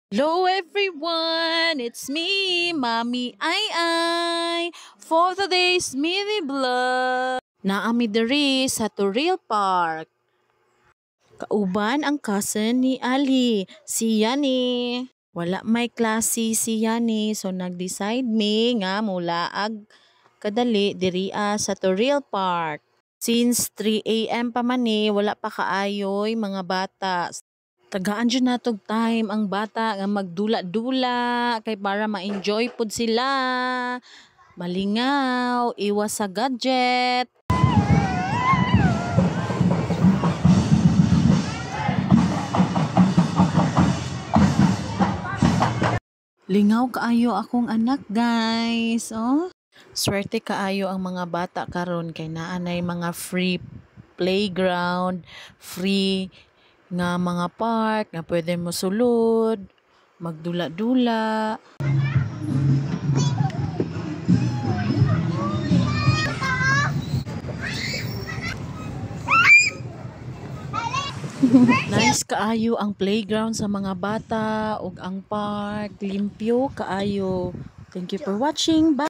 Hello everyone, it's me, Mommy Ai, for today's mini vlog. Naami diri sa Turil Park. Kauban ang cousin ni Ali, si Yani. Wala may klase si Yani, so nag-decide mi nga mulaag kadali diri sa Turil Park. Since 3 a.m. pa man wala pa kaayoy mga bata. Tagaan dyan natog time ang bata nga magdula-dula kay para ma-enjoy pud sila. Malingaw, iwas sa gadget. Lingaw kaayo akong anak, guys. Oh. Swerte kaayo ang mga bata karon kay naanay mga free playground, free nga mga park nga pwede mo sulod, magdula-dula. Nice kaayo ang playground sa mga bata ug ang park limpyo kaayo. Thank you for watching. Bye.